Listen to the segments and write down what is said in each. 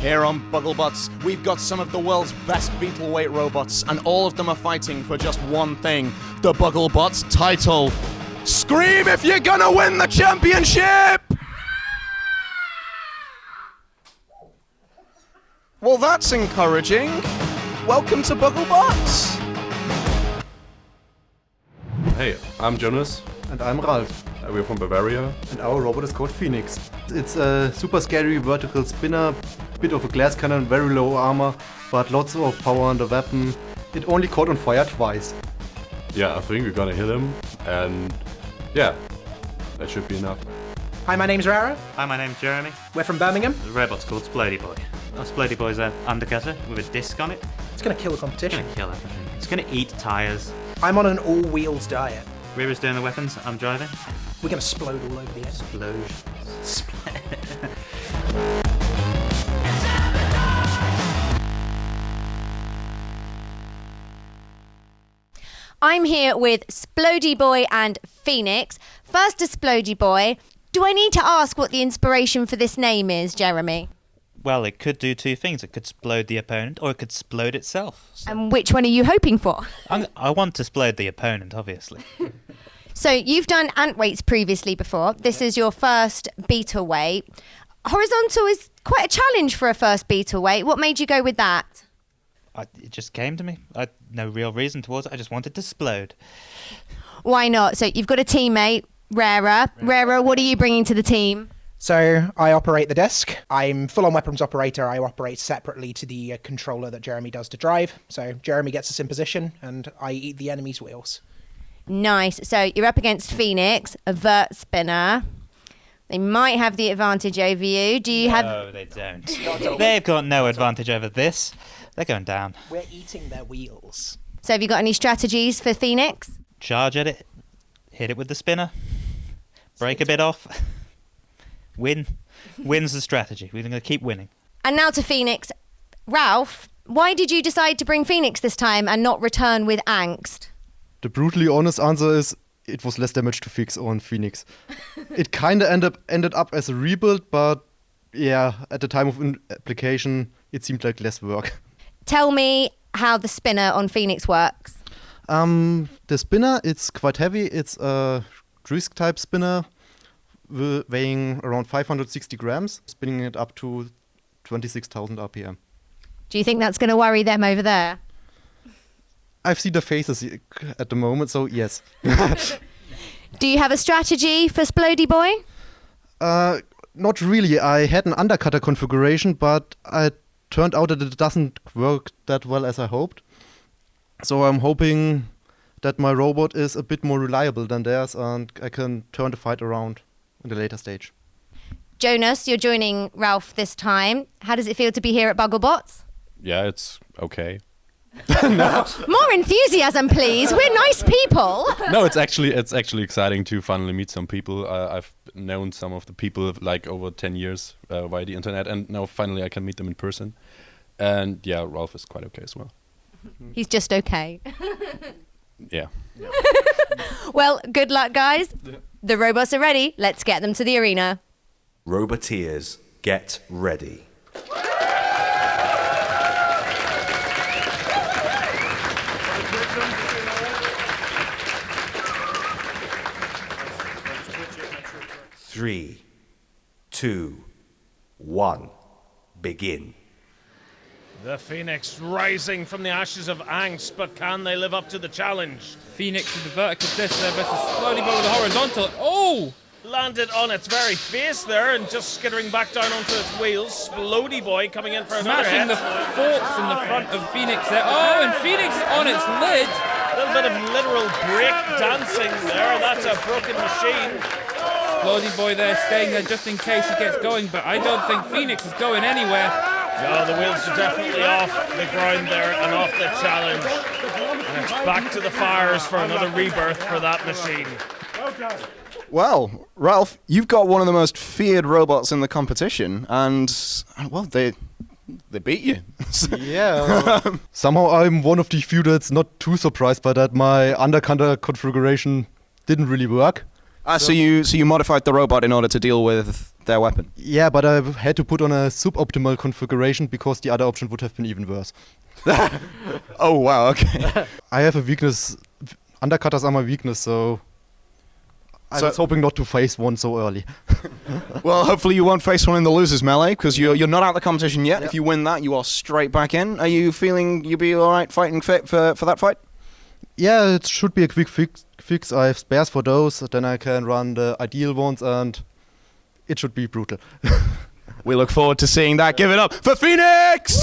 Here on Bugglebots, we've got some of the world's best beetleweight robots, and all of them are fighting for just one thing, the Bugglebots title. Scream if you're gonna win the championship! Well, that's encouraging. Welcome to Bugglebots. Hey, I'm Jonas. And I'm Ralph. We're from Bavaria. And our robot is called Phoenix. It's a super scary vertical spinner, bit of a glass cannon, very low armor, but lots of power on the weapon. It only caught on fire twice. Yeah, I think we're gonna hit him, and yeah, that should be enough. Hi, my name's Rara. Hi, my name's Jeremy. We're from Birmingham. The robot's called Splodeyboi. Splodyboi's an undercutter with a disc on it. It's going to kill the It's competition. going to kill everything. It's going to eat tyres. I'm on an all-wheels diet. Rira's doing the weapons, I'm driving. We're going to explode all over the edge. Splode. I'm here with Splodeyboi and Phoenix. First to Splodeyboi. Do I need to ask what the inspiration for this name is, Jeremy? Well, it could do two things. It could splode the opponent, or it could splode itself. So And which one are you hoping for? I want to splode the opponent, obviously. So you've done ant weights previously before. This is your first beetle weight. Horizontal is quite a challenge for a first beetle weight. What made you go with that? It just came to me. I had no real reason towards it. I just wanted to splode. Why not? So you've got a teammate, Rara. Rara, what are you bringing to the team? So I operate the desk. I'm full-on weapons operator. I operate separately to the controller that Jeremy does to drive. So Jeremy gets us in position and I eat the enemy's wheels. Nice. So you're up against Phoenix, a vert spinner. They might have the advantage over you. Do you have... No, they don't. They've got no advantage over this. They're going down. We're eating their wheels. So have you got any strategies for Phoenix? Charge at it. Hit it with the spinner. Break a bit off. Win. Win's the strategy. We're going to keep winning. And now to Phoenix. Ralph, why did you decide to bring Phoenix this time and not return with Angst? The brutally honest answer is it was less damage to fix on Phoenix. It kinda ended up as a rebuild, but yeah, at the time of application, it seemed like less work. Tell me how the spinner on Phoenix works. The spinner, it's quite heavy. It's a disc type spinner weighing around 560 grams, spinning it up to 26,000 RPM. Do you think that's going to worry them over there? I've seen the faces at the moment, so yes. Do you have a strategy for Splodeyboi? Not really. I had an undercutter configuration, but it turned out that it doesn't work that well as I hoped. So I'm hoping that my robot is a bit more reliable than theirs and I can turn the fight around in the later stage. Jonas, you're joining Ralph this time. How does it feel to be here at Bugglebots? Yeah, it's okay. More enthusiasm, please. We're nice people. No, it's actually exciting to finally meet some people. I've known some of the people like over 10 years via the internet, and now finally I can meet them in person. And yeah, Ralph is quite okay as well. He's just okay. Yeah. Well, good luck, guys. The robots are ready. Let's get them to the arena. Roboteers, get ready. Three, 2, 1, begin. The Phoenix rising from the ashes of Angst, but can they live up to the challenge? Phoenix with the vertical disc there versus Splodeboi with the horizontal. Oh! Landed on its very face there and just skittering back down onto its wheels. Splodeboi coming in for another Smashing hit. the forks in the front of Phoenix there. Oh, and Phoenix is on its lid. A little bit of literal break dancing there. That's a broken machine. Splodeboi there staying there just in case he gets going, but I don't think Phoenix is going anywhere. No, the wheels are definitely off the ground there and off the challenge. And it's back to the fires for another rebirth for that machine. Well, Ralph, you've got one of the most feared robots in the competition, and, well, they beat you. Yeah. Somehow I'm one of the few that's not too surprised by that. My undercutter configuration didn't really work. So you modified the robot in order to deal with their weapon? Yeah, but I had to put on a suboptimal configuration because the other option would have been even worse. Oh, wow, okay. I have a weakness. Undercutters are my weakness, so I was hoping not to face one so early. Well, hopefully you won't face one in the losers melee, because you're not out of the competition yet. If you win that, you are straight back in. Are you feeling you'll be all right, fighting fit for that fight? Yeah, it should be a quick fix. I have spares for those, then I can run the ideal ones, and it should be brutal. We look forward to seeing that. Give it up for Phoenix!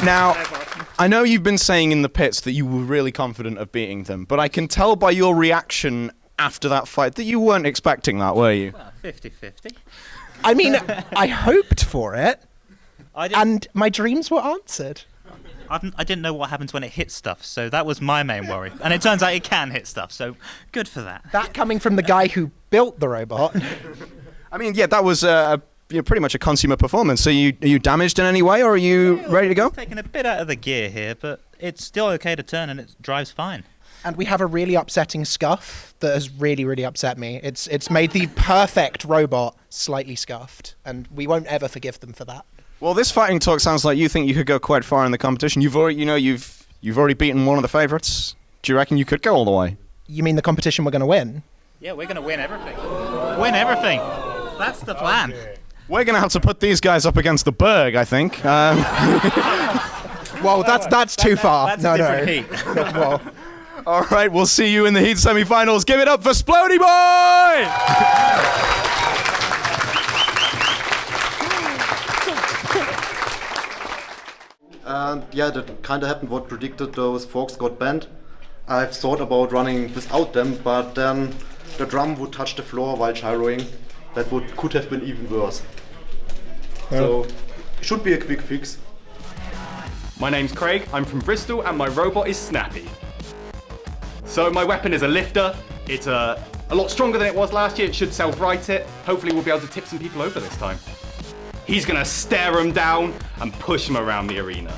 Now, I know you've been saying in the pits that you were really confident of beating them, but I can tell by your reaction after that fight that you weren't expecting that, were you? Well, 50-50. I mean, I hoped for it, and my dreams were answered. I didn't know what happens when it hits stuff, so that was my main worry. And it turns out it can hit stuff, so good for that. That coming from the guy who built the robot. I mean, yeah, that was pretty much a consummate performance. So are you damaged in any way, or are you ready to go? Taking a bit out of the gear here, but it's still okay to turn and it drives fine. And we have a really upsetting scuff that has really, really upset me. It's made the perfect robot slightly scuffed, and we won't ever forgive them for that. Well, this fighting talk sounds like you think you could go quite far in the competition. You've already beaten one of the favourites. Do you reckon you could go all the way? You mean the competition we're going to win? Yeah, we're going to win everything. Win everything. That's the plan. Okay. We're going to have to put these guys up against the Berg, I think. Well, that's too far. That's a different heat. Well, all right, we'll see you in the heat semi-finals. Give it up for Splodeyboi! And yeah, that kind of happened what predicted. Those forks got bent. I've thought about running without them, but then the drum would touch the floor while gyroing. That could have been even worse. So, should be a quick fix. My name's Craig, I'm from Bristol, and my robot is Snappy. So my weapon is a lifter. It's a lot stronger than it was last year. It should self-right it. Hopefully we'll be able to tip some people over this time. He's gonna stare them down and push them around the arena.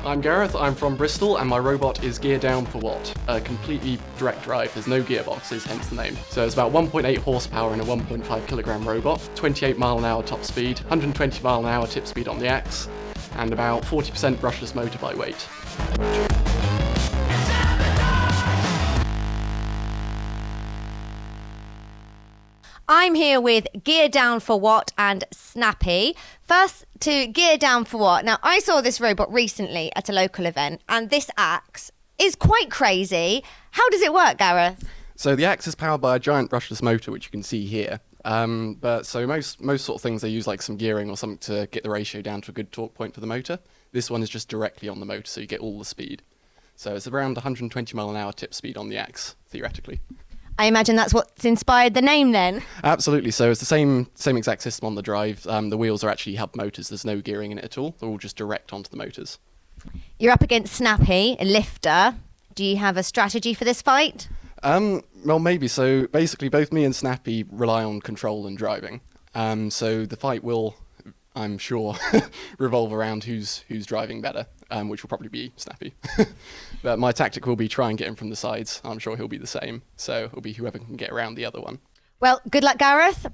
I'm Gareth, I'm from Bristol, and my robot is Geardown for what? A completely direct drive, there's no gearboxes, hence the name. So it's about 1.8 horsepower in a 1.5 kilogram robot, 28 mile an hour top speed, 120 mile an hour tip speed on the axe, and about 40% brushless motor by weight. I'm here with Geardown for What and Snappy. First to Geardown for What. Now, I saw this robot recently at a local event, and this axe is quite crazy. How does it work, Gareth? So the axe is powered by a giant brushless motor, which you can see here. But so most sort of things, they use like some gearing or something to get the ratio down to a good torque point for the motor. This one is just directly on the motor, so you get all the speed. So it's around 120 mile an hour tip speed on the axe, theoretically. I imagine that's what's inspired the name then. Absolutely. So it's the same exact system on the drive. The wheels are actually hub motors. There's no gearing in it at all. They're all just direct onto the motors. You're up against Snappy, a lifter. Do you have a strategy for this fight? Well, maybe. So basically, both me and Snappy rely on control and driving. So the fight will, I'm sure, revolve around who's driving better, which will probably be Snappy. But my tactic will be try and get him from the sides. I'm sure he'll be the same. So it'll be whoever can get around the other one. Well, good luck, Gareth.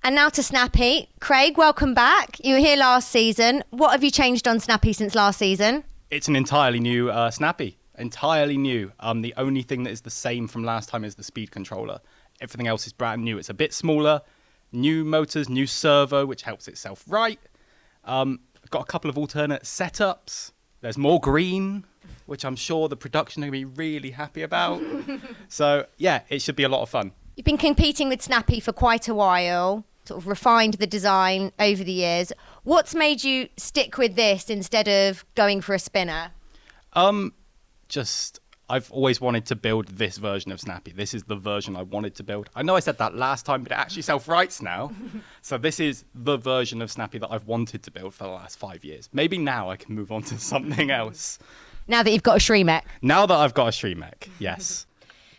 And now to Snappy. Craig, welcome back. You were here last season. What have you changed on Snappy since last season? It's an entirely new Snappy. Entirely new. The only thing that is the same from last time is the speed controller. Everything else is brand new. It's a bit smaller, new motors, new servo, which helps it self-right. I've got a couple of alternate setups. There's more green, which I'm sure the production are going to be really happy about. So, yeah, it should be a lot of fun. You've been competing with Snappy for quite a while, sort of refined the design over the years. What's made you stick with this instead of going for a spinner? I've always wanted to build this version of Snappy. This is the version I wanted to build. I know I said that last time, but it actually self-writes now. So this is the version of Snappy that I've wanted to build for the last 5 years. Maybe now I can move on to something else. Now that you've got a Shreemec. Now that I've got a Shreemec, yes.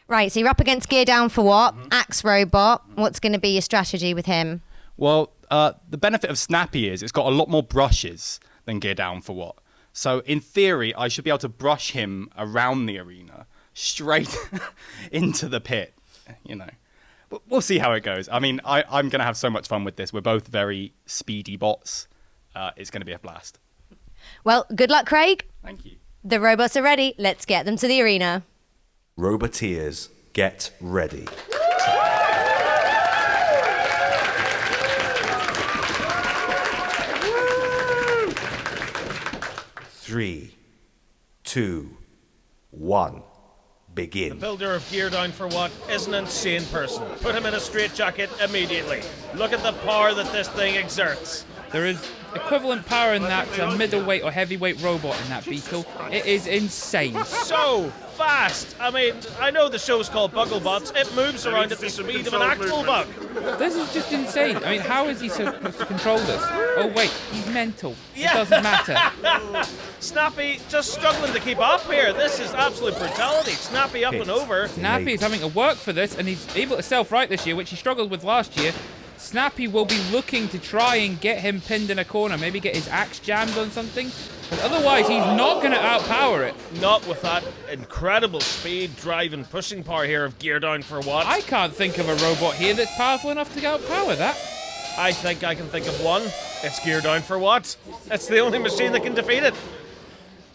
Right, so you're up against Geardown for what? Axe Robot. What's going to be your strategy with him? Well, the benefit of Snappy is it's got a lot more brushes than Geardown for what. So in theory, I should be able to brush him around the arena, straight into the pit, you know. But we'll see how it goes. I mean, I'm going to have so much fun with this. We're both very speedy bots. It's going to be a blast. Well, good luck, Craig. Thank you. The robots are ready. Let's get them to the arena. Roboteers, get ready. Three, 2, 1, begin. The builder of Geardown for What is an insane person. Put him in a straitjacket immediately. Look at the power that this thing exerts. There is equivalent power in that to a middleweight or heavyweight robot in that beetle. It is insane. So fast. I mean, I know the show's called Bugglebots. It moves around at the speed of an actual bug. This is just insane. I mean, how is he supposed to control this? Oh wait, he's mental. It doesn't matter. Snappy just struggling to keep up here. This is absolute brutality. Snappy up and over. Snappy is having to work for this, and he's able to self-right this year, which he struggled with last year. Snappy will be looking to try and get him pinned in a corner, maybe get his axe jammed on something. But otherwise, he's not going to outpower it. Not with that incredible speed, drive, and pushing power here of Geardown for What. I can't think of a robot here that's powerful enough to outpower that. I think I can think of one. It's Geardown for What. It's the only machine that can defeat it.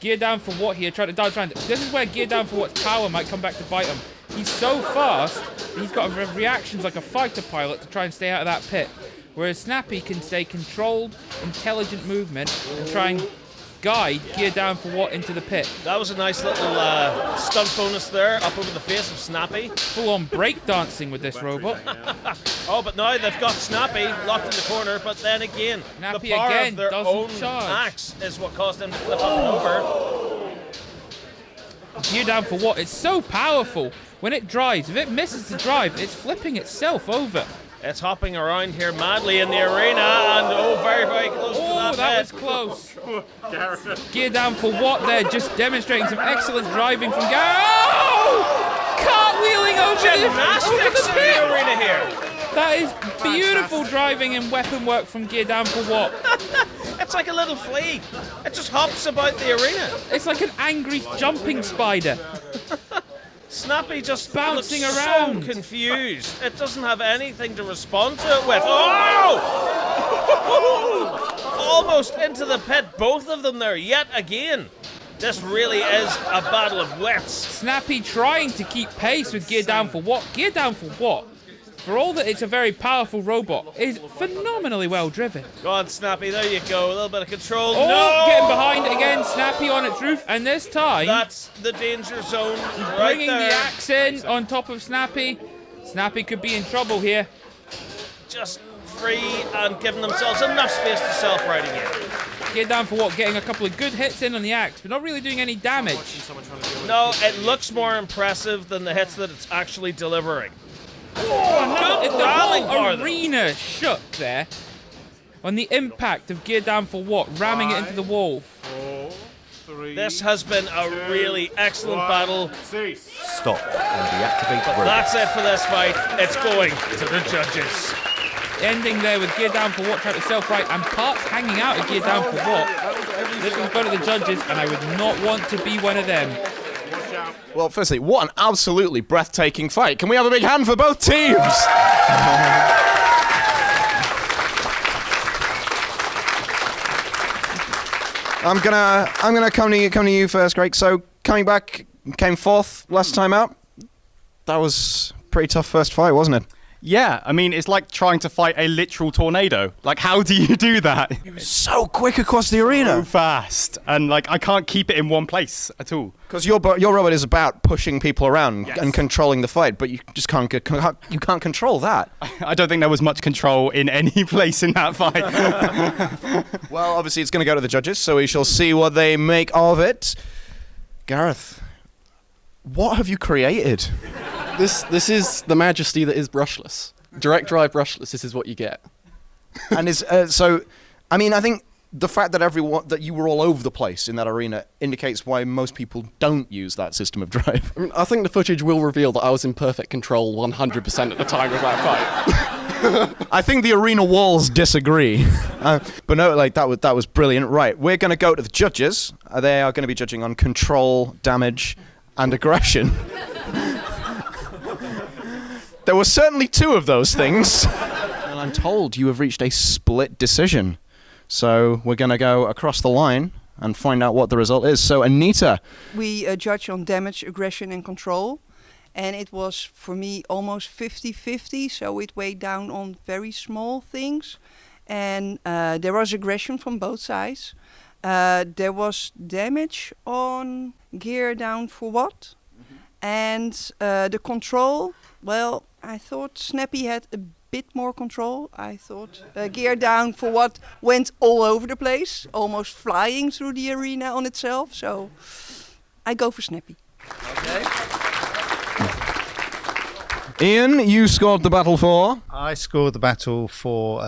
Geardown for What here, trying to dodge around it. This is where Geardown for What's power might come back to bite him. He's so fast, he's got reactions like a fighter pilot to try and stay out of that pit. Whereas Snappy can stay controlled, intelligent movement and try and guide Geardown for What into the pit. That was a nice little stunt bonus there, up over the face of Snappy. Full-on breakdancing with this robot. Oh, but now they've got Snappy locked in the corner, but then again, Snappy the power again of their doesn't own charge. axe is what caused them to flip up and over. Geardown for What? It's so powerful. When it drives, if it misses the drive, it's flipping itself over. It's hopping around here madly in the arena, and very, very close to that. Oh, that was close. Geardown for What there, just demonstrating some excellent driving from Gareth. Oh! Cartwheeling over Gymnastics the in pit. the arena here. That is beautiful driving and weapon work from Geardown for What. It's like a little flea. It just hops about the arena. It's like an angry jumping spider. Snappy just bouncing looks around. so confused. It doesn't have anything to respond to it with. Oh! Almost into the pit, both of them there yet again. This really is a battle of wits. Snappy trying to keep pace with Geardown for What. Geardown for What, for all that it's a very powerful robot, is phenomenally well driven. Go on, Snappy, there you go. A little bit of control. Oh, no! getting behind it again. Snappy on its roof, and this time that's the danger zone right bringing there. the axe in on top of Snappy. Snappy could be in trouble here. Just free and giving themselves enough space to self-right again. Geardown for What, getting a couple of good hits in on the axe, but not really doing any damage. No, it looks more impressive than the hits that it's actually delivering. Oh, Good the rallying whole power, though. arena shook there on the impact of Geardown for What, ramming it into the wall. This has been a really excellent battle. Stop and deactivate But robot. that's it for this fight. It's going to the judges. Ending there with Geardown for What trying to self-right and parts hanging out of Geardown for What. This one's going to the judges, and I would not want to be one of them. Well, firstly, what an absolutely breathtaking fight. Can we have a big hand for both teams? I'm gonna come to you first, Greg. So coming back, came fourth last time out. That was a pretty tough first fight, wasn't it? Yeah, I mean, it's like trying to fight a literal tornado. Like, how do you do that? It was so quick across the arena. So fast. And, like, I can't keep it in one place at all. Because your robot is about pushing people around Yes. and controlling the fight, but you just can't control that. I don't think there was much control in any place in that fight. Well, obviously it's going to go to the judges, so we shall see what they make of it. Gareth, what have you created? This is the majesty that is brushless. Direct drive brushless. This is what you get. And is so. I mean, I think the fact that you were all over the place in that arena indicates why most people don't use that system of drive. I mean, I think the footage will reveal that I was in perfect control 100% at the time of that fight. I think the arena walls disagree. But no, like that was brilliant. Right, we're going to go to the judges. They are going to be judging on control, damage, and aggression. There were certainly 2 of those things. And I'm told you have reached a split decision. So we're going to go across the line and find out what the result is. So Anita. We judge on damage, aggression and control. And it was, for me, almost 50-50. So it weighed down on very small things. And there was aggression from both sides. There was damage on Geardown for what? And the control, well, I thought Snappy had a bit more control. I thought Geardown for what went all over the place, almost flying through the arena on itself. So I go for Snappy. Okay. Ian, you scored the battle for? I scored the battle for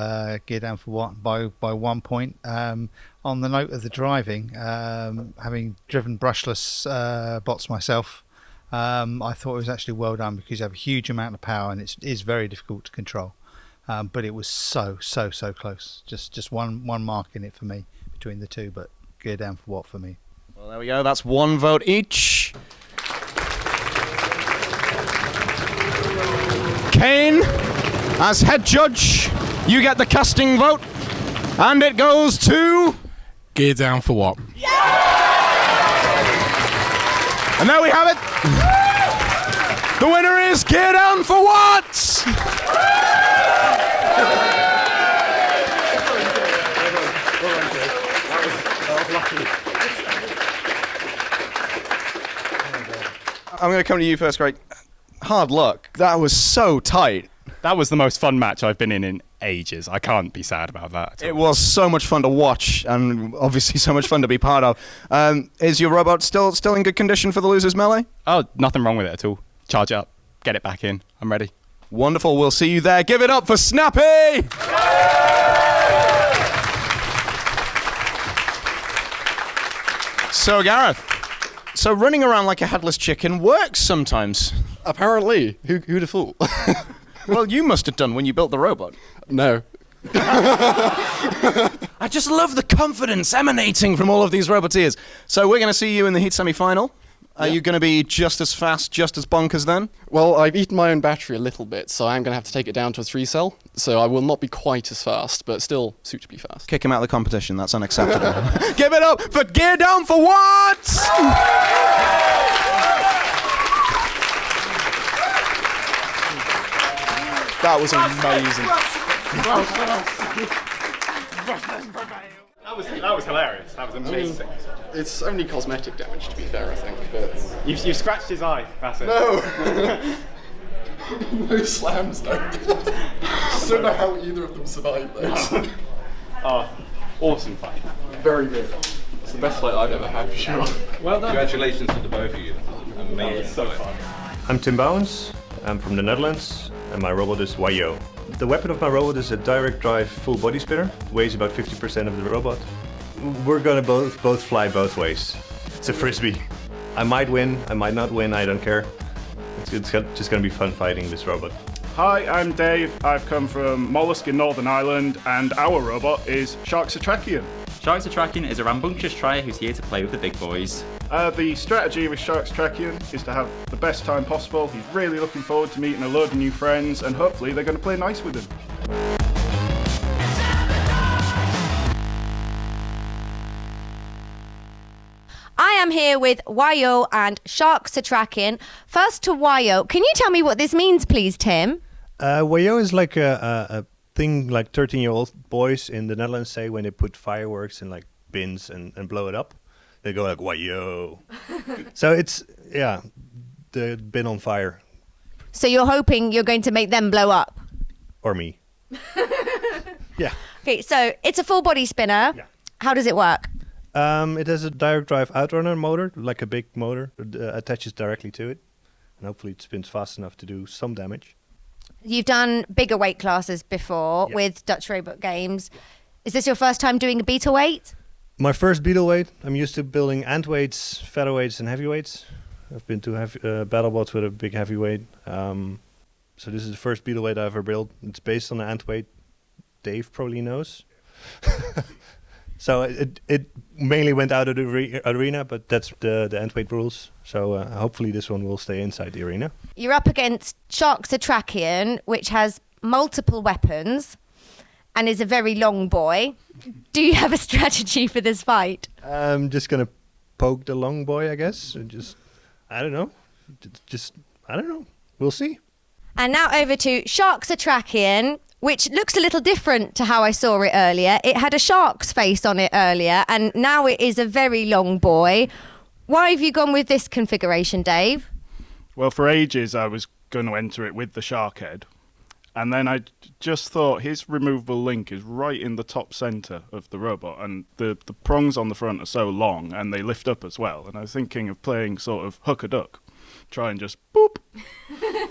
Geardown for what by 1 point. On the note of the driving, having driven brushless bots myself, I thought it was actually well done because you have a huge amount of power and it is very difficult to control. But it was so close. Just one mark in it for me between the 2, but Geardown for what for me. Well, there we go. That's 1 vote each. Kane, as head judge, you get the casting vote, and it goes to Geardown for what? And there we have it. The winner is Geardown for what? I'm going to come to you first, Greg. Hard luck. That was so tight. That was the most fun match I've been in ages. I can't be sad about that. It was so much fun to watch, and obviously so much fun to be part of. Is your robot still in good condition for the losers melee? Oh, nothing wrong with it at all. Charge it up, get it back in. I'm ready. Wonderful. We'll see you there. Give it up for Snappy! So, Gareth, running around like a headless chicken works sometimes. Apparently. Who'd have thought? Well, you must have done when you built the robot. No. I just love the confidence emanating from all of these roboteers. So we're going to see you in the heat semi-final. Are you going to be just as fast, just as bonkers then? Well, I've eaten my own battery a little bit, so I'm going to have to take it down to a 3-cell. So I will not be quite as fast, but still suitably fast. Kick him out of the competition. That's unacceptable. Give it up for Geardown for what? That was amazing. That was hilarious. That was amazing. It's only cosmetic damage, to be fair, I think. But You've scratched his eye. That's it. No. No slams, though. I don't know how either of them survived those. Oh, awesome fight. Very good. It's the best fight I've ever had, for sure. Well done. Congratulations to the both of you. Amazing. So fun. I'm Tim Bowens. I'm from the Netherlands, and my robot is Wajoo. The weapon of my robot is a direct drive full body spinner. Weighs about 50% of the robot. We're gonna both fly both ways. It's a frisbee. I might win, I might not win, I don't care. It's just gonna be fun fighting this robot. Hi, I'm Dave. I've come from Mollusk in Northern Ireland, and our robot is Shark Setrakian. Shark Setrakian is a rambunctious trier who's here to play with the big boys. The strategy with Shark Setrakian is to have the best time possible. He's really looking forward to meeting a load of new friends, and hopefully they're going to play nice with him. I am here with Wajoo and Shark Setrakian. First to Wajoo. Can you tell me what this means, please, Tim? Wajoo is like a thing like 13-year-old boys in the Netherlands say when they put fireworks in like bins and blow it up. They go like, Wajoo. So it's, the bin on fire. So you're hoping you're going to make them blow up? Or me. Yeah. Okay, so it's a full body spinner. Yeah. How does it work? It has a direct drive outrunner motor, like a big motor, attaches directly to it. And hopefully it spins fast enough to do some damage. You've done bigger weight classes before with Dutch Robot Games. Is this your first time doing a beetle weight? My first beetle weight. I'm used to building ant weights, featherweights, and heavyweights. I've been to BattleBots with a big heavyweight. So this is the first beetle weight I ever built. It's based on the ant weight. Dave probably knows. So it mainly went out of the arena, but that's the ant weight rules. So hopefully this one will stay inside the arena. You're up against Shark Setrakian, which has multiple weapons and is a very long boy. Do you have a strategy for this fight? I'm just gonna poke the long boy, I guess. And I don't know. I don't know. We'll see. And now over to Shark Setrakian, which looks a little different to how I saw it earlier. It had a shark's face on it earlier, and now it is a very long boy. Why have you gone with this configuration, Dave? Well, for ages I was going to enter it with the shark head. And then I just thought his removable link is right in the top centre of the robot, and the prongs on the front are so long, and they lift up as well. And I was thinking of playing sort of hook-a-duck, try and just boop,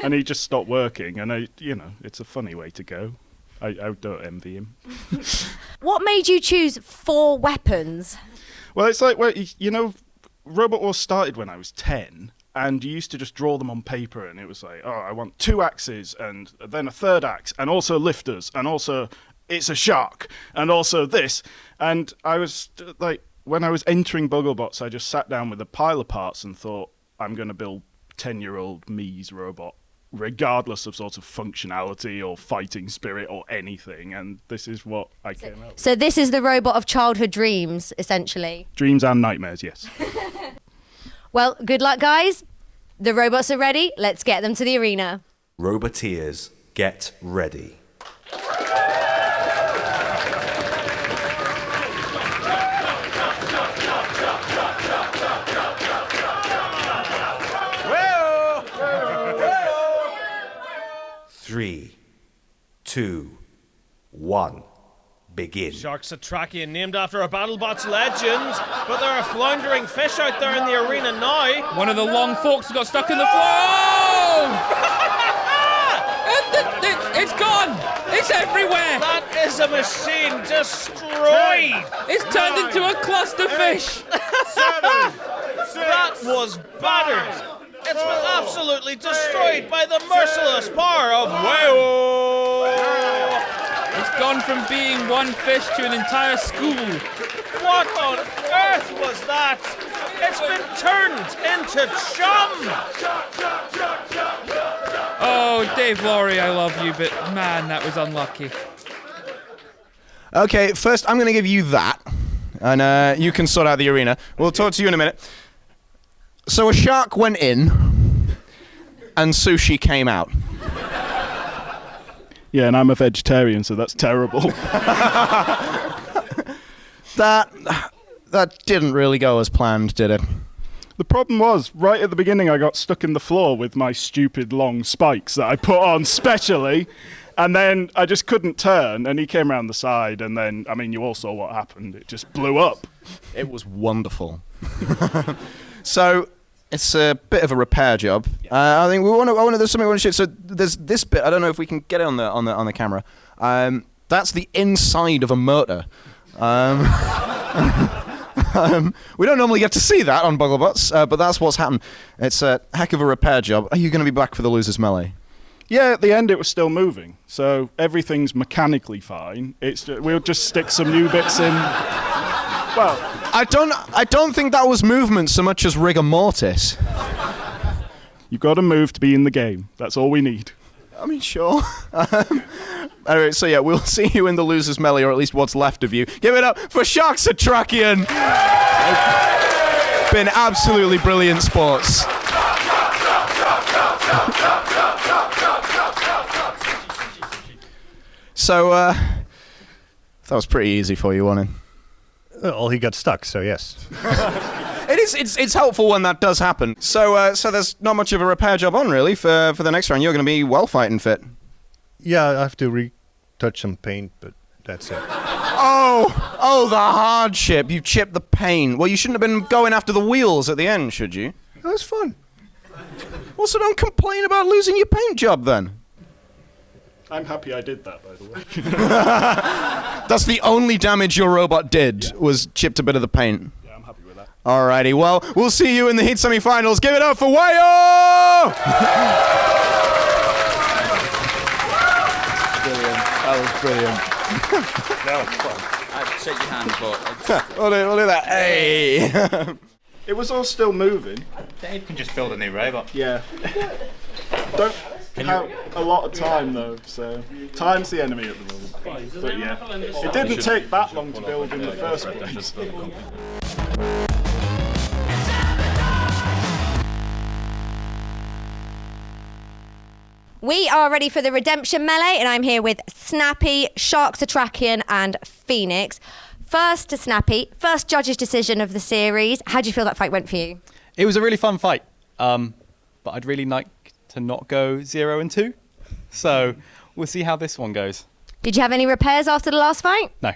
and he just stopped working. And it's a funny way to go. I don't envy him. What made you choose 4 weapons? Well, it's like, Robot Wars started when I was 10. And you used to just draw them on paper, and it was like, oh, I want 2 axes, and then a third axe, and also lifters, and also it's a shark, and also this. And I was like, when I was entering Bugglebots, I just sat down with a pile of parts and thought, I'm going to build 10-year-old me's robot, regardless of sort of functionality or fighting spirit or anything. And this is what I came out with. So this is the robot of childhood dreams, essentially. Dreams and nightmares, yes. Well, good luck, guys. The robots are ready. Let's get them to the arena. Roboteers, get ready. Three, 2, 1. Begin. Shark Setrakian, named after a BattleBots legend, but there are floundering fish out there in the arena now. One of the long forks got stuck in the floor. It's gone. It's everywhere. That is a machine destroyed. It's turned into a cluster fish. 7, 6, that was battered. It's been absolutely destroyed by the merciless power of Wajoo. It's gone from being one fish to an entire school. What on earth was that? It's been turned into chum. Oh, Dave Laurie, I love you, but man, that was unlucky. Okay, first I'm going to give you that, and you can sort out the arena. We'll talk to you in a minute. So a shark went in, and sushi came out. Yeah, and I'm a vegetarian, so that's terrible. That didn't really go as planned, did it? The problem was, right at the beginning, I got stuck in the floor with my stupid long spikes that I put on specially, and then I just couldn't turn, and he came around the side, and then, you all saw what happened. It just blew up. It was wonderful. So it's a bit of a repair job. I think there's something we want to shoot. So there's this bit. I don't know if we can get it on the camera. That's the inside of a motor. We don't normally get to see that on Bugglebots, but that's what's happened. It's a heck of a repair job. Are you going to be back for the losers melee? Yeah, at the end it was still moving, so everything's mechanically fine. We'll just stick some new bits in. Well, I don't think that was movement so much as rigor mortis. You've got to move to be in the game. That's all we need. Sure. Anyway, so yeah, we'll see you in the losers melee, or at least what's left of you. Give it up for Shark Setrakian. Been absolutely brilliant sports. So that was pretty easy for you, wasn't it? Well, he got stuck, so yes. It's helpful when that does happen. So there's not much of a repair job on, really, for the next round. You're going to be well fighting fit. Yeah, I have to retouch some paint, but that's it. Oh, the hardship. You chipped the paint. Well, you shouldn't have been going after the wheels at the end, should you? That was fun. Well, so don't complain about losing your paint job, then. I'm happy I did that, by the way. That's the only damage your robot did, was chipped a bit of the paint. Yeah, I'm happy with that. Alrighty, well, we'll see you in the heat semi-finals. Give it up for Wajoo! Brilliant. That was fun. I'd shake your hand, but... Look at that. Hey! It was all still moving. Dave can just build a new robot. Yeah. Don't have a lot of time though, so time's the enemy at the moment. But yeah, it didn't take that long to build in the first place. We are ready for the redemption melee, and I'm here with Snappy, Shark Setrakian, and Phoenix. First to Snappy, first judge's decision of the series. How do you feel that fight went for you? It was a really fun fight, but I'd really like to not go 0 and 2. So we'll see how this one goes. Did you have any repairs after the last fight? No.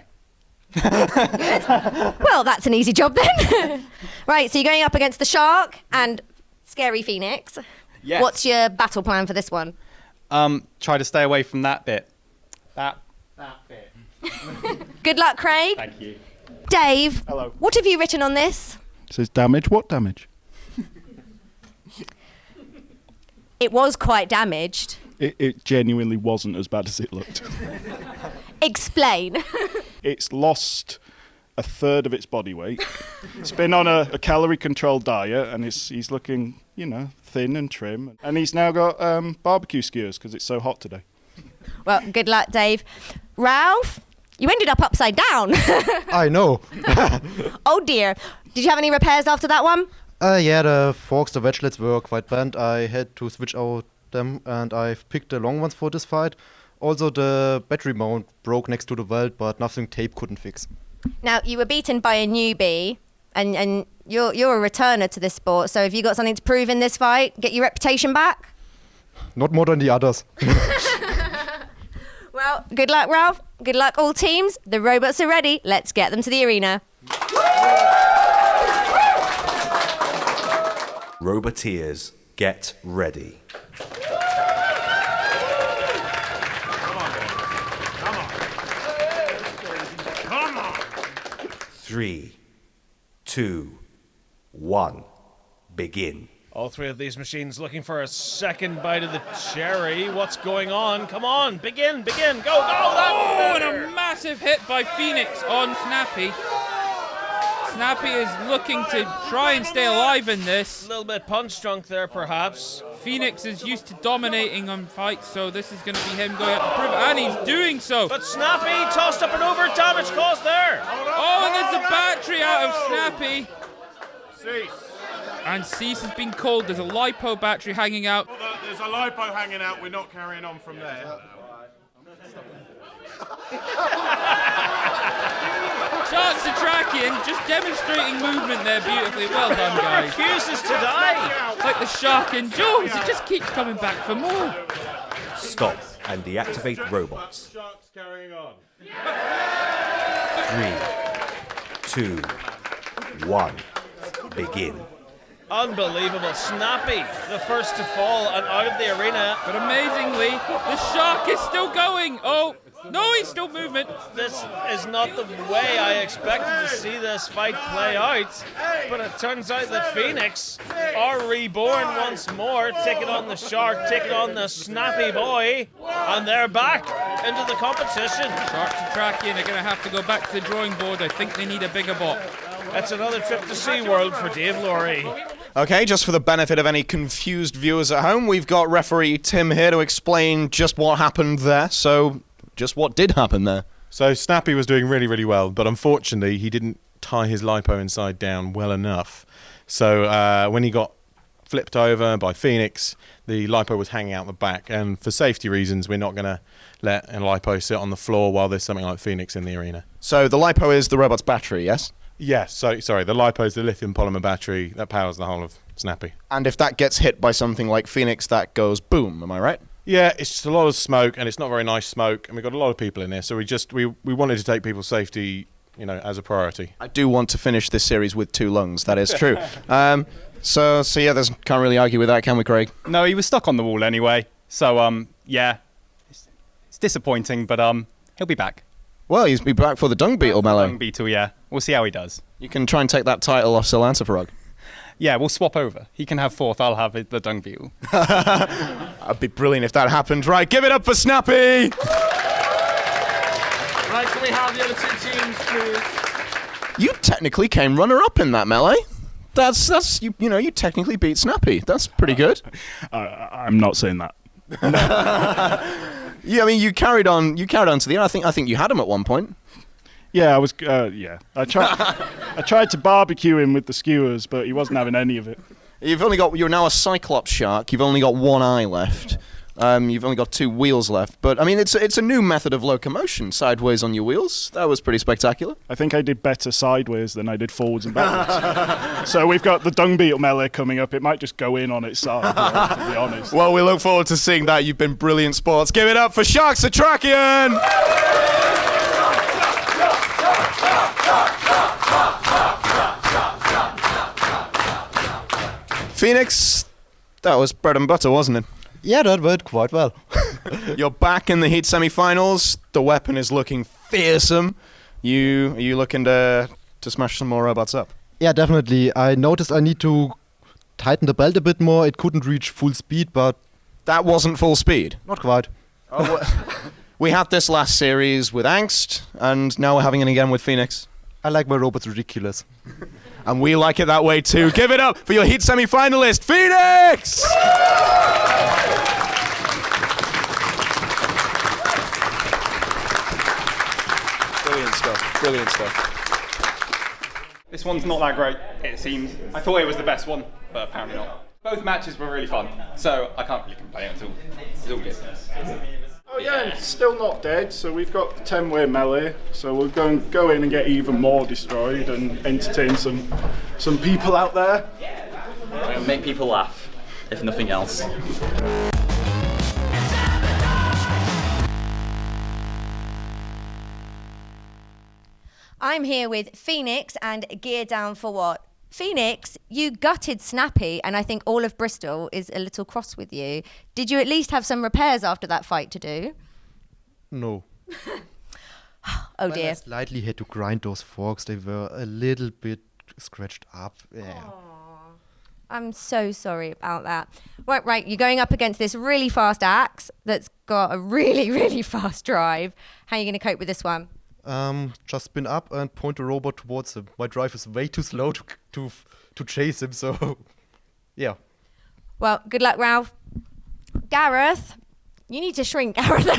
Well, that's an easy job then. Right, so you're going up against the Shark and Scary Phoenix. Yes. What's your battle plan for this one? Try to stay away from that bit. That bit. Good luck, Craig. Thank you. Dave, Hello. what have you written on this? It says damage. What damage? It was quite damaged. It genuinely wasn't as bad as it looked. Explain. It's lost a third of its body weight. It's been on a calorie-controlled diet, and he's looking, thin and trim. And he's now got barbecue skewers because it's so hot today. Well, good luck, Dave. Ralph, you ended up upside down. I know. Oh dear. Did you have any repairs after that one? Yeah, the forks, the wedgelets were quite bent. I had to switch out them, and I've picked the long ones for this fight. Also, the battery mount broke next to the weld, but nothing tape couldn't fix. Now, you were beaten by a newbie, and you're a returner to this sport, so have you got something to prove in this fight? Get your reputation back? Not more than the others. Well, good luck, Ralph. Good luck, all teams. The robots are ready. Let's get them to the arena. Roboteers, get ready. Come on. 3, 2, 1, begin. All three of these machines looking for a second bite of the cherry. What's going on? Come on, begin, go, Oh, and a massive hit by Phoenix on Snappy. Snappy is looking to try and stay alive in this. A little bit punch drunk there, perhaps. Phoenix is used to dominating on fights, so this is going to be him going up to prove it, and he's doing so. But Snappy tossed up and over, damage caused there. Oh, and there's a battery out of Snappy. Cease. And Cease has been called. There's a LiPo battery hanging out. There's a LiPo hanging out. We're not carrying on from there. Shark Setrakian just demonstrating movement there beautifully. Well done, guys. Refuses to die. It's like the shark in Jaws. It just keeps coming back for more. Stop and deactivate robots. Shark's carrying on. 3, 2, 1, begin. Unbelievable. Snappy, the first to fall and out of the arena. But amazingly, the shark is still going. Oh, no, he's still moving. This is not the way I expected to see this fight play out. But it turns out that Phoenix are reborn once more, taking on the shark, taking on the Snappy boy, and they're back into the competition. Shark Setrakian are going to have to go back to the drawing board. I think they need a bigger bot. That's another trip to SeaWorld for Dave Laurie. Okay, just for the benefit of any confused viewers at home, we've got referee Tim here to explain just what happened there. So, just what did happen there? So Snappy was doing really, really well, but unfortunately he didn't tie his LiPo inside down well enough. So when he got flipped over by Phoenix, the LiPo was hanging out the back, and for safety reasons we're not going to let a LiPo sit on the floor while there's something like Phoenix in the arena. So the LiPo is the robot's battery, yes? Yes, sorry, the LiPo is the lithium polymer battery that powers the whole of Snappy. And if that gets hit by something like Phoenix, that goes boom, am I right? Yeah, it's just a lot of smoke, and it's not very nice smoke, and we've got a lot of people in here, so we wanted to take people's safety, as a priority. I do want to finish this series with 2 lungs, that is true. So yeah, can't really argue with that, can we, Craig? No, he was stuck on the wall anyway. So, yeah, it's disappointing, but he'll be back. Well, he's be back for the Dung Beetle, Mellow. Dung Beetle, yeah. We'll see how he does. You can try and take that title off Sir Lancerfrog. Yeah, we'll swap over. He can have 4th, I'll have the Dung Beetle. That'd be brilliant if that happened. Right, give it up for Snappy! Right, can we have the other two teams, please? You technically came runner-up in that melee. That's you know, you technically beat Snappy. That's pretty good. I'm not saying that. Yeah, I mean, you carried on to the end. I think you had him at one point. Yeah, I was. Yeah, I tried to barbecue him with the skewers, but he wasn't having any of it. You're now a Cyclops shark. You've only got one eye left. You've only got 2 wheels left. But, I mean, it's a new method of locomotion, sideways on your wheels. That was pretty spectacular. I think I did better sideways than I did forwards and backwards. So we've got the dung beetle melee coming up. It might just go in on its side, to be honest. Well, we look forward to seeing that. You've been brilliant sports. Give it up for Shark Setrakian! Phoenix, that was bread and butter, wasn't it? Yeah, that went quite well. You're back in the heat semi-finals. The weapon is looking fearsome. Are you looking to smash some more robots up? Yeah, definitely. I noticed I need to tighten the belt a bit more. It couldn't reach full speed, but... That wasn't full speed? Not quite. We had this last series with Angst, and now we're having it again with Phoenix. I like my robots ridiculous. And we like it that way too. Give it up for your heat semi-finalist, Phoenix! Brilliant stuff. This one's not that great, it seems. I thought it was the best one, but apparently not. Both matches were really fun, so I can't really complain at all. It's all good. Oh yeah, and still not dead, so we've got the 10-way melee, so we'll go in and get even more destroyed and entertain some people out there. Make people laugh, if nothing else. I'm here with Phoenix and Geardown for what? Phoenix, you gutted Snappy, and I think all of Bristol is a little cross with you. Did you at least have some repairs after that fight to do? No. Oh dear. I slightly had to grind those forks. They were a little bit scratched up. Yeah. I'm so sorry about that. Right, you're going up against this really fast axe that's got a really, really fast drive. How are you going to cope with this one? Just spin up and point the robot towards him. My drive is way too slow to chase him, so yeah. Well, good luck, Ralph. Gareth, you need to shrink, Gareth.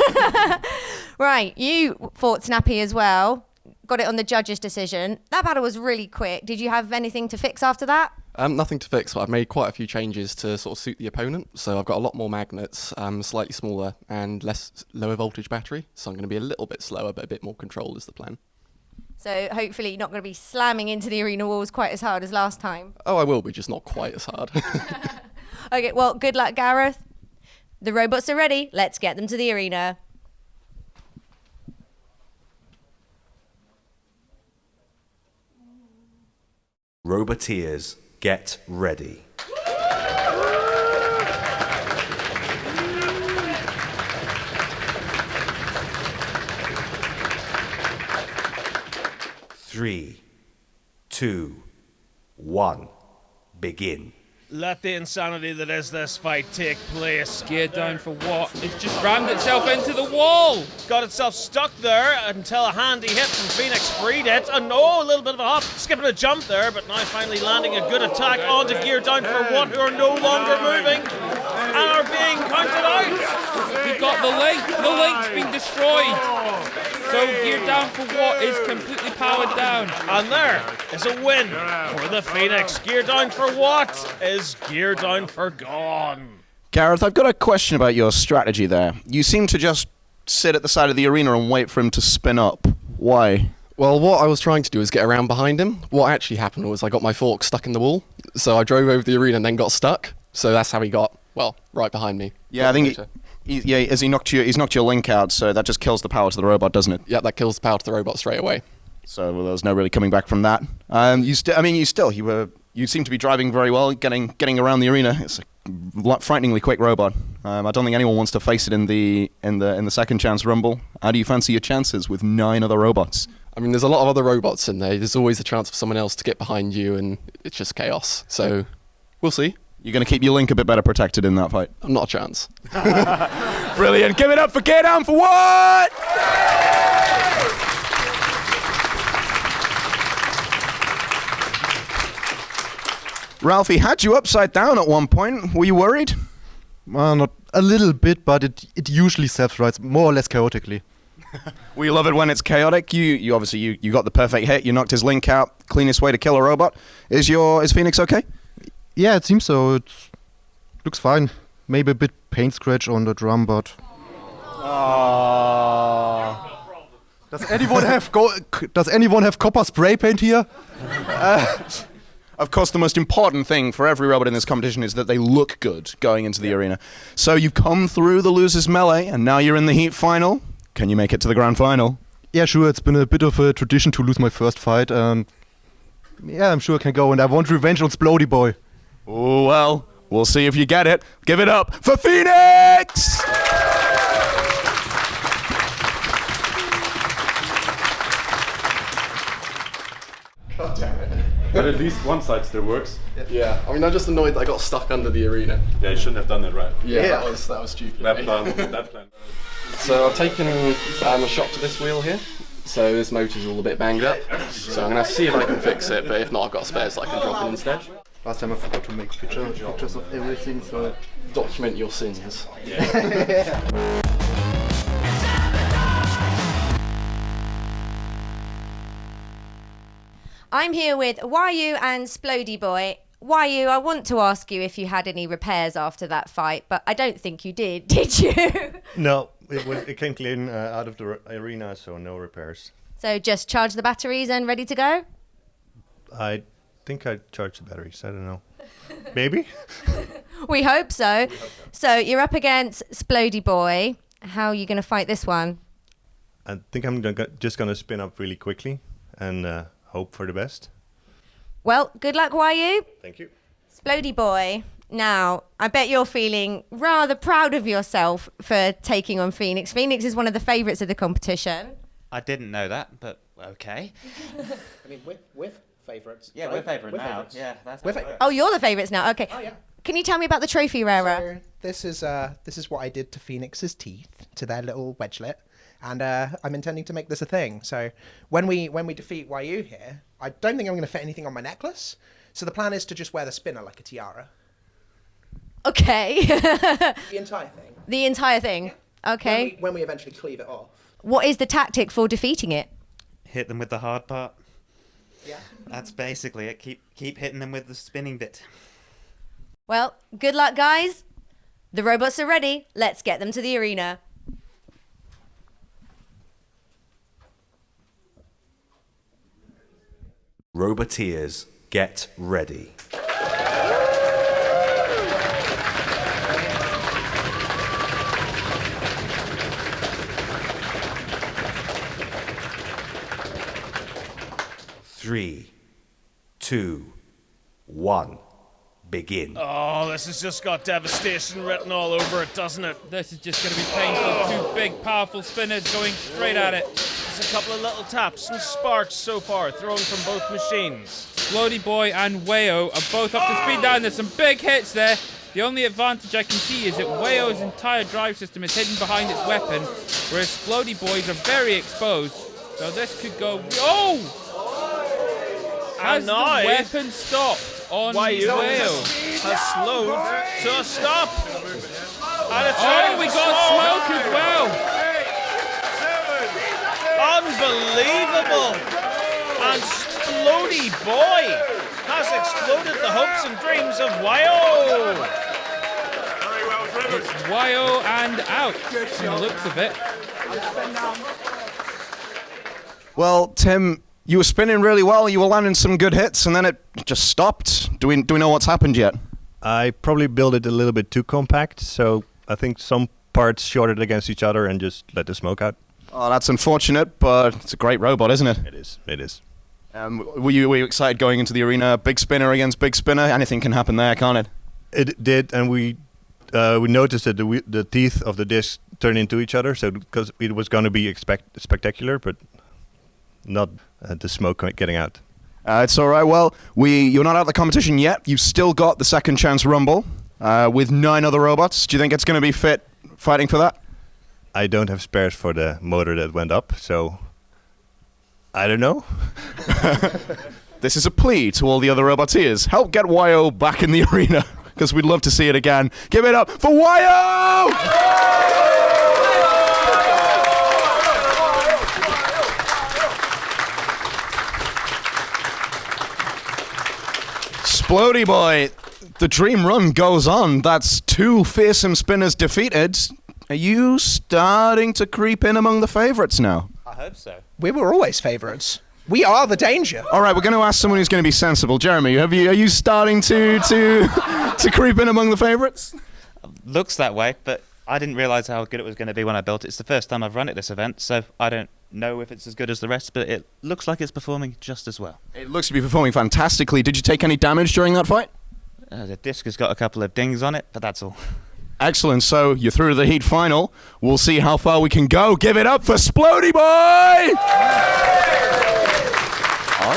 Right, you fought Snappy as well. Got it on the judge's decision. That battle was really quick. Did you have anything to fix after that? Nothing to fix, but I've made quite a few changes to sort of suit the opponent. So I've got a lot more magnets, slightly smaller and lower voltage battery. So I'm going to be a little bit slower, but a bit more controlled is the plan. So hopefully you're not going to be slamming into the arena walls quite as hard as last time. Oh, I will be, just not quite as hard. Okay, well, good luck, Gareth. The robots are ready. Let's get them to the arena. Roboteers, get ready. Three, 2, 1, begin. Let the insanity that is this fight take place. Geardown for what? It's just rammed itself into the wall. Got itself stuck there until a handy hit from Phoenix freed it. And a little bit of a hop, skipping a jump there, but now finally landing a good attack onto Geardown for what, who are no longer moving and are being counted out. We got the link. The link's been destroyed. So Geardown for what is completely powered down. And there is a win for the Phoenix. Geardown for what is Geardown for gone. Gareth, I've got a question about your strategy there. You seem to just sit at the side of the arena and wait for him to spin up. Why? Well, what I was trying to do is get around behind him. What actually happened was I got my fork stuck in the wall. So I drove over the arena and then got stuck. So that's how he got, well, right behind me. Yeah, I think as he's knocked your link out, so that just kills the power to the robot, doesn't it? Yeah, that kills the power to the robot straight away. So there was no really coming back from that. You seem to be driving very well, getting around the arena. It's a frighteningly quick robot. I don't think anyone wants to face it in the second chance rumble. How do you fancy your chances with 9 other robots? I mean, there's a lot of other robots in there. There's always a chance for someone else to get behind you, and it's just chaos. So we'll see. You're going to keep your link a bit better protected in that fight? Not a chance. Brilliant. Give it up for Geardown for what? Ralphie had you upside down at one point. Were you worried? Not a little bit, but it usually self-rights more or less chaotically. We love it when it's chaotic. You obviously you got the perfect hit. You knocked his link out. Cleanest way to kill a robot. Is Phoenix okay? Yeah, it seems so. It looks fine. Maybe a bit paint scratch on the drum, but. Does anyone have copper spray paint here? Of course, the most important thing for every robot in this competition is that they look good going into the arena. So you've come through the losers melee, and now you're in the heat final. Can you make it to the grand final? Yeah, sure. It's been a bit of a tradition to lose my first fight. Yeah, I'm sure I can go, and I want revenge on Splodeyboi. Oh, well, we'll see if you get it. Give it up for Phoenix! God damn it. But at least one side still works. Yeah, I mean, I'm just annoyed that I got stuck under the arena. Yeah, you shouldn't have done that, right? Yeah. That was stupid. That plan. So I've taken a shot to this wheel here. So this motor's all a bit banged up. So I'm going to see if I can fix it, but if not, I've got a spare so I can drop it instead. Last time I forgot to make pictures of everything, so... Document your sins. I'm here with Wajoo and Splodeyboi. Wajoo, I want to ask you if you had any repairs after that fight, but I don't think you did you? No, it came clean out of the arena, so no repairs. So just charge the batteries and ready to go? I think I charged the batteries. I don't know. Maybe? We hope so. So you're up against Splodeyboi. How are you going to fight this one? I think I'm just going to spin up really quickly and hope for the best. Well, good luck, Wajoo. Thank you. Splodeyboi, now, I bet you're feeling rather proud of yourself for taking on Phoenix. Phoenix is one of the favourites of the competition. I didn't know that, but okay. I mean, we're favourites. Yeah, we're favourites now. Yeah, that's Oh, you're the favourites now. Okay. Oh, yeah. Can you tell me about the trophy rarer? So this is what I did to Phoenix's teeth, to their little wedgelet, and I'm intending to make this a thing. So when we defeat Wajoo here, I don't think I'm going to fit anything on my necklace. So the plan is to just wear the spinner like a tiara. Okay. The entire thing. The entire thing. Yeah. Okay. When we eventually cleave it off. What is the tactic for defeating it? Hit them with the hard part. Yeah. That's basically it. Keep hitting them with the spinning bit. Well, good luck, guys. The robots are ready. Let's get them to the arena. Roboteers, get ready. Three, 2, 1, begin. Oh, this has just got devastation written all over it, doesn't it? This is just going to be painful. Two big, powerful spinners going straight at it. Just a couple of little taps, some sparks so far thrown from both machines. Splodeboi and Wajoo are both up to speed down. There's some big hits there. The only advantage I can see is that Wayoo's entire drive system is hidden behind its weapon, whereas Splodeyboi are very exposed. So this could go... Oh! Has the weapon stopped on Wajoo? Has slowed to a stop. And it's we got smoke as well. Unbelievable. And Splodeyboi has exploded the hopes and dreams of Wajoo. It's Wajoo and out, from the looks of it. Well, Tim, you were spinning really well. You were landing some good hits, and then it just stopped. Do we know what's happened yet? I probably built it a little bit too compact, so I think some parts shorted against each other and just let the smoke out. Oh, that's unfortunate, but it's a great robot, isn't it? It is. It is. Were you excited going into the arena? Big spinner against big spinner. Anything can happen there, can't it? It did, and we noticed that the teeth of the disc turned into each other, so because it was going to be spectacular, but not the smoke getting out. It's all right. Well, you're not out of the competition yet. You've still got the second chance rumble with 9 other robots. Do you think it's going to be fit fighting for that? I don't have spares for the motor that went up, so I don't know. This is a plea to all the other Roboteers. Help get Wajoo back in the arena, because we'd love to see it again. Give it up for Wajoo! Splodeyboi, the dream run goes on. That's 2 fearsome spinners defeated. Are you starting to creep in among the favourites now? I hope so. We were always favourites. We are the danger. All right, we're going to ask someone who's going to be sensible. Jeremy, are you starting to creep in among the favourites? Looks that way, but I didn't realise how good it was going to be when I built it. It's the first time I've run at this event, so I don't know if it's as good as the rest, but it looks like it's performing just as well. It looks to be performing fantastically. Did you take any damage during that fight? The disc has got a couple of dings on it, but that's all. Excellent. So you're through to the heat final. We'll see how far we can go. Give it up for Splodeyboy! Oh,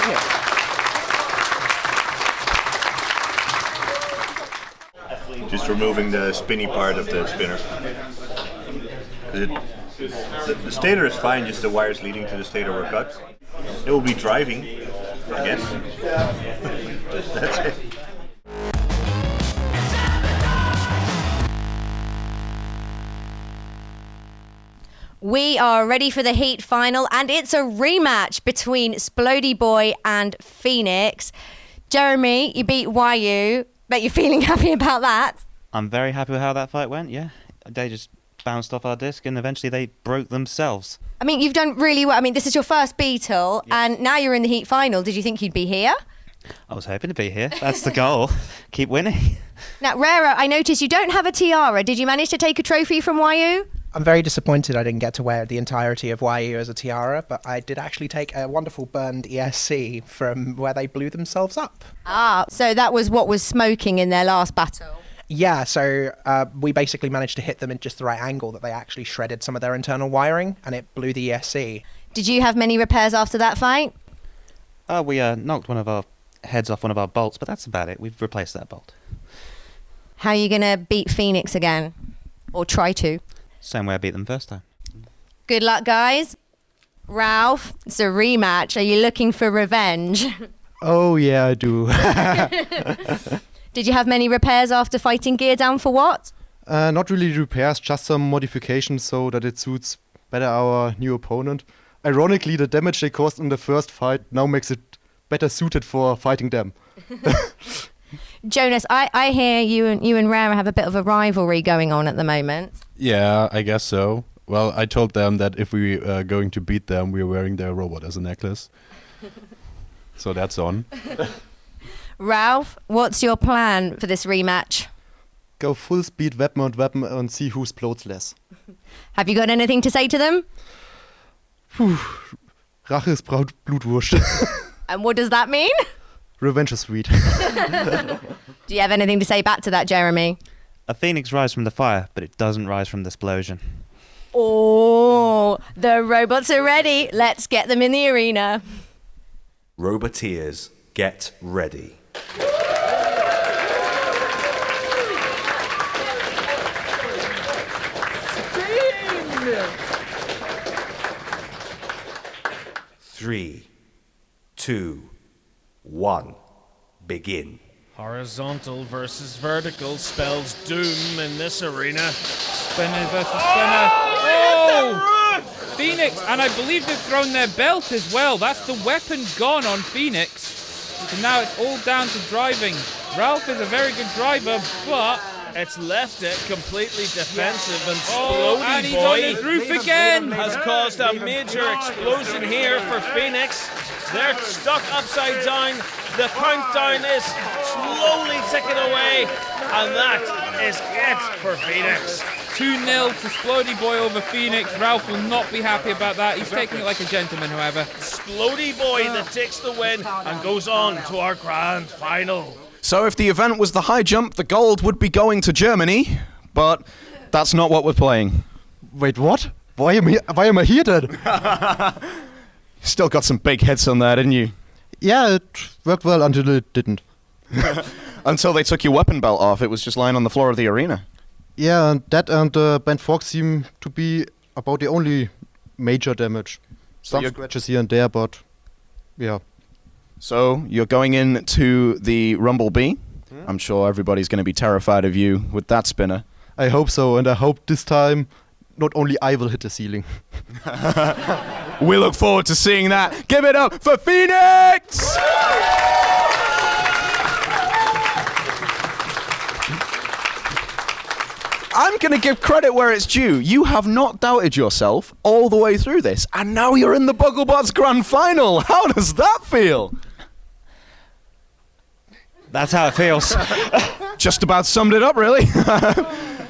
yeah. Just removing the spinny part of the spinner. The stator is fine, just the wires leading to the stator were cut. It will be driving, I guess. That's it. We are ready for the heat final, and it's a rematch between Splodeyboi and Phoenix. Jeremy, you beat Wajoo. Bet you're feeling happy about that. I'm very happy with how that fight went, yeah. They just bounced off our disc and eventually they broke themselves. I mean, you've done really well. I mean, this is your first beetle, and now you're in the heat final. Did you think you'd be here? I was hoping to be here. That's the goal. Keep winning. Now, Rara, I noticed you don't have a tiara. Did you manage to take a trophy from Wajoo? I'm very disappointed I didn't get to wear the entirety of Wajoo as a tiara, but I did actually take a wonderful burned ESC from where they blew themselves up. Ah, so that was what was smoking in their last battle. Yeah, so we basically managed to hit them in just the right angle that they actually shredded some of their internal wiring, and it blew the ESC. Did you have many repairs after that fight? We knocked one of our heads off one of our bolts, but that's about it. We've replaced that bolt. How are you going to beat Phoenix again? Or try to? Same way I beat them first time. Good luck, guys. Ralph, it's a rematch. Are you looking for revenge? Oh, yeah, I do. Did you have many repairs after fighting Geardown for what? Not really repairs, just some modifications so that it suits better our new opponent. Ironically, the damage they caused in the first fight now makes it better suited for fighting them. Jonas, I hear you and Rara have a bit of a rivalry going on at the moment. Yeah, I guess so. Well, I told them that if we are going to beat them, we're wearing their robot as a necklace. So that's on. Ralph, what's your plan for this rematch? Go full speed weapon on weapon and see who explodes less. Have you got anything to say to them? Rache ist Blutwurst. And what does that mean? Revenge is sweet. Do you have anything to say back to that, Jeremy? A phoenix rises from the fire, but it doesn't rise from the explosion. Oh, the robots are ready. Let's get them in the arena. Roboteers, get ready. Three, 2, 1, begin. Horizontal versus vertical spells doom in this arena. Spinner versus spinner. Oh! Phoenix, and I believe they've thrown their belt as well. That's the weapon gone on Phoenix. So now it's all down to driving. Ralph is a very good driver, but it's left it completely defensive, and and he's on his Splodeyboy roof again. has caused a major explosion here for Phoenix. They're stuck upside down. The countdown is slowly ticking away, and that is it for Phoenix. 2-0 to Splodeyboi over Phoenix. Ralph will not be happy about that. He's taking it like a gentleman, however. Splodeyboy that takes the win and goes on to our grand final. So if the event was the high jump, the gold would be going to Germany, but that's not what we're playing. Wait, what? Why am I here then? Still got some big hits on there, didn't you? Yeah, it worked well until it didn't. Until they took your weapon belt off, it was just lying on the floor of the arena. Yeah, and that and bent fork seem to be about the only major damage. Some scratches here and there, but yeah. So you're going into the Rumble B. I'm sure everybody's going to be terrified of you with that spinner. I hope so, and I hope this time not only I will hit the ceiling. We look forward to seeing that. Give it up for Phoenix! I'm going to give credit where it's due. You have not doubted yourself all the way through this, and now you're in the Bugglebots Grand Final. How does that feel? That's how it feels. Just about summed it up, really.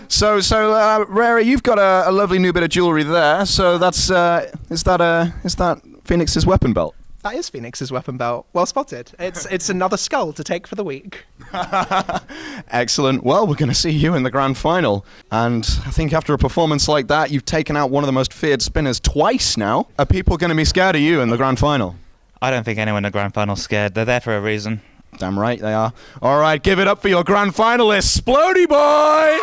So, Rara, you've got a lovely new bit of jewellery there. So that's is that Phoenix's weapon belt? That is Phoenix's weapon belt. Well spotted. It's another skull to take for the week. Excellent. Well, we're going to see you in the grand final. And I think after a performance like that, you've taken out one of the most feared spinners twice now. Are people going to be scared of you in the grand final? I don't think anyone in the grand final's scared. They're there for a reason. Damn right they are. All right, give it up for your grand finalist, Splodeyboi!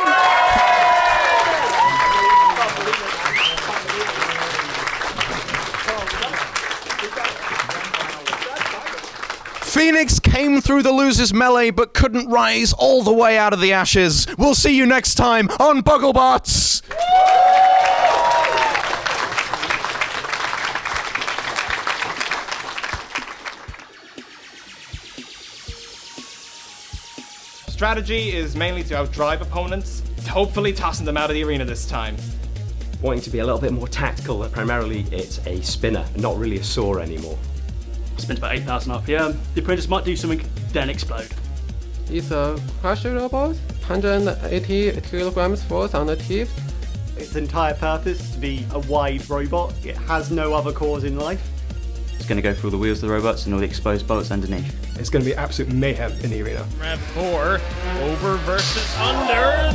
Phoenix came through the losers melee but couldn't rise all the way out of the ashes. We'll see you next time on Bugglebots. Strategy is mainly to outdrive opponents, hopefully tossing them out of the arena this time. Wanting to be a little bit more tactical, that primarily it's a spinner, not really a saw anymore. Spins about 8,000 RPM. The apprentice might do something, then explode. It's a crusher robot, 180 kilograms force on the teeth. Its entire purpose is to be a wide robot. It has no other cause in life. It's going to go through all the wheels of the robots and all the exposed bolts underneath. It's going to be absolute mayhem in the arena. Rev 4, over versus under.